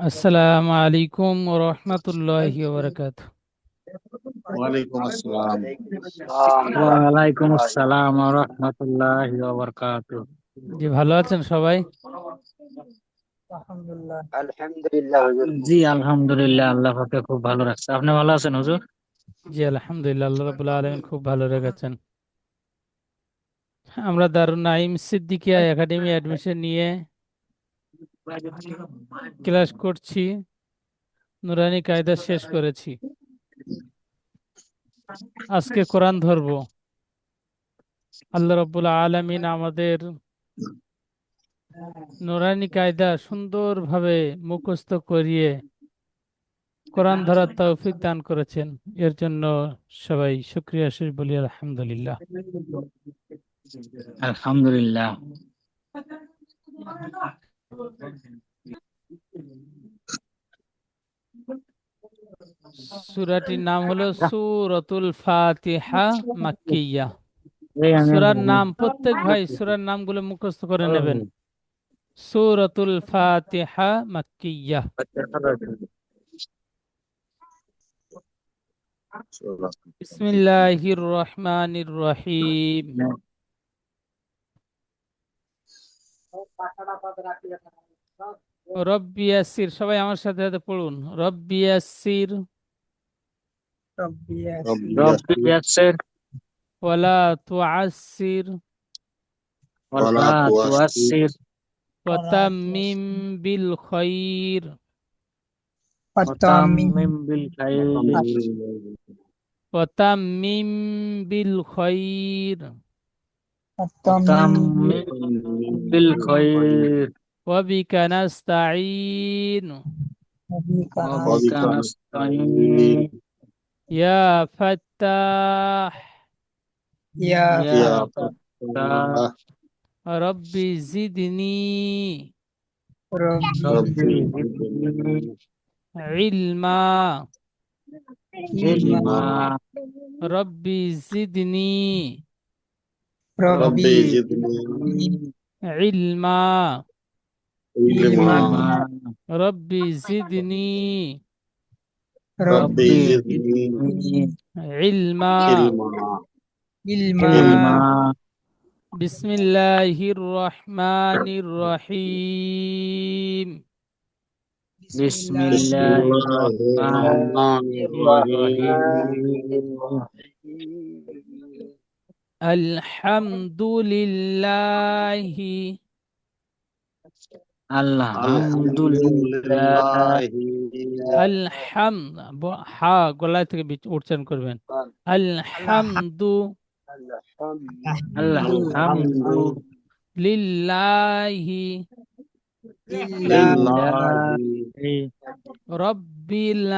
আসসালামু আলাইকুম ওয়া রাহমাতুল্লাহি ওয়া বারাকাতুহু। ওয়ালাইকুম আসসালাম। ওয়ালাইকুম আসসালাম ওয়া রাহমাতুল্লাহি ওয়া বারাকাতুহু। জি, ভালো আছেন সবাই? আলহামদুলিল্লাহ হুজুর। জি আলহামদুলিল্লাহ, আল্লাহ পাকে খুব ভালো রাখছে। আপনি ভালো আছেন হুজুর? জি আলহামদুলিল্লাহ, আল্লাহ রাব্বুল আলামিন খুব ভালো রেখেছেন। আমরা দারুন নাঈম সিদ্দিকিয়া একাডেমি অ্যাডমিশন নিয়ে ক্লাস করছি, নুরানি কায়দা শেষ করেছি। আজকে কোরআন ধরবো। আল্লাহ রাব্বুল আলামিন আমাদের নুরানি কায়দা সুন্দরভাবে মুখস্থ করিয়ে কোরআন ধরার তৌফিক দান করেছেন। এর জন্য সবাই শুকরিয়া শেষ বলি আলহামদুলিল্লাহ। আলহামদুলিল্লাহ। সূরাটির নাম হলো সূরাতুল ফাতিহা মাক্কিয়া। এই আমি সূরার নাম প্রত্যেক ভাই সূরার নামগুলো মুখস্থ করে নেবেন। সূরাতুল ফাতিহা মাক্কিয়া। বিসমিল্লাহির রহমানির রহিম। রব্বি ইয়াসসির, সবাই আমার সাথে সাথে পড়ুন। রব্বি ইয়াসসির রব্বি ইয়াসসির ওয়ালা তুআসসির ওয়ালা তুআসসির ওয়াতাম্মিম বিল খায়র ওয়াতাম্মিম বিল খায়র ওয়াতাম্মিম বিল খায়র ওয়াতাম্মিম বিল খায়র ওয়াবিকা নাস্তাঈন ওয়া বিকা নাস্তাঈন ইয়া ফাত্তাহ ইয়া ইয়া ফাত্তাহ রব্বি জিদনি রব্বি জিদনি ইলমা ইলমা রব্বি জিদনি রব্বি জিদনি ইলমা ইলমা রব্বি জিদনি রব্বি জিদনি ইলমা। ইলমা বিসমিল্লাহির রহমানির রহিম। বিসমিল্লাহির বিসমিল্লাহির রহমানির রহমানির রহিম। আলহামদুলিল্লাহি আলহামদুলিল্লাহ আলহাম হা গলায় থেকে উচ্চারণ করবেন। আলহামদু লিল্লাহি লিল্লাহি রব্বিল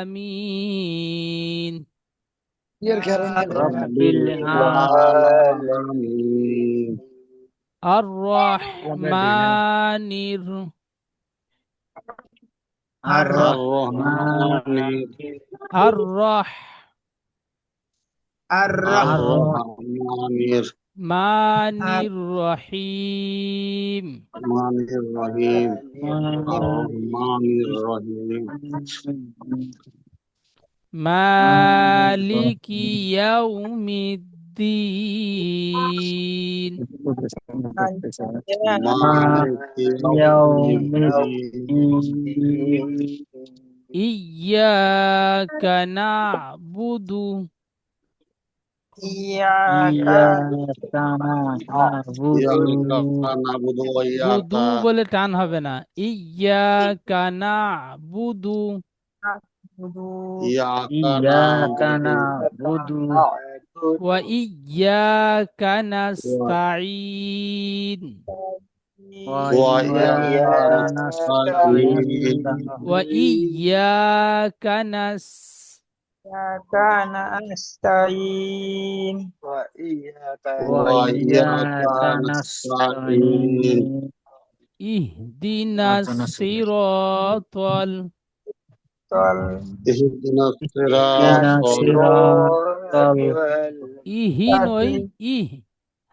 আলামিন রব্বিল আলামিন আর রহমানির আর-রহমানির আর আর-রহমানির রহমানির রহিম রহমানির রহিম আর-রহমানির রহিম মালিকি ইয়াউমিদ্দিন মালিকি ইয়াউমিদ্দিন ইয়্যাকা না'বুদু ইয়াকা ইয়াকা না'বুদু ওয়া বুদু ইয়াকা বলে টান হবে না। ইয়্যাকা না'বুদু না'বুদু ওয়া ইয়্যাকা নাস্তাঈন ওয়া ওয়া ইয়াকা নাস্তাঈন ওয়া ইয়্যাকা ওয়া ইয়াকা নাস্তাঈন ইহদিনাস সিরাতাল ইহদিনাস সিরাতাল ইহিন ওই ইহ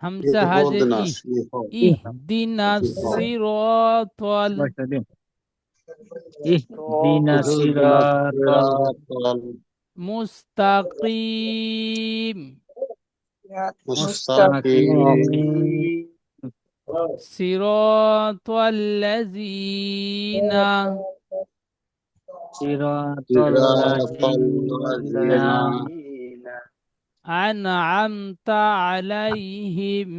হামজা হাজে ইহদিনা ই সিহ ইহদিনা সিহ সিরাতাল বয়সটা দিন। ইহদিনা ইহদিনা সিরাতাল সিরাতাল মুস্তাকিম মুস্তাকিম মুস্তাকিম সিরাতাল্লাযীনা সিরাতাল সিরাতাল্লাযিনা লাযিনা আনআমতা আলাইহিম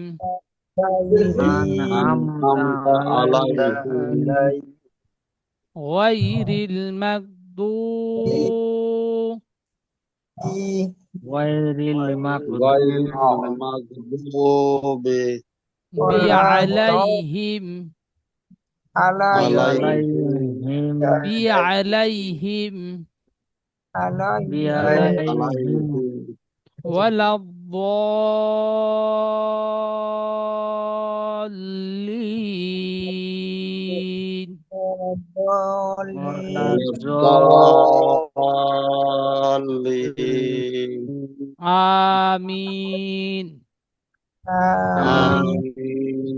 আনআমতা আনআমতা আলাইহিম আলাইহিম গায়রিল মাগদুব গায়রিল গায়রিল মাগদুবি মাগদুবি বিআলাইহিম আলাইহিম বিআলাইহিম বিআলাইহিম আলাইহিম ওয়ালাদ্দাল্লিন ওয়ালাদ্দাল্লিন আমিন। আমিন।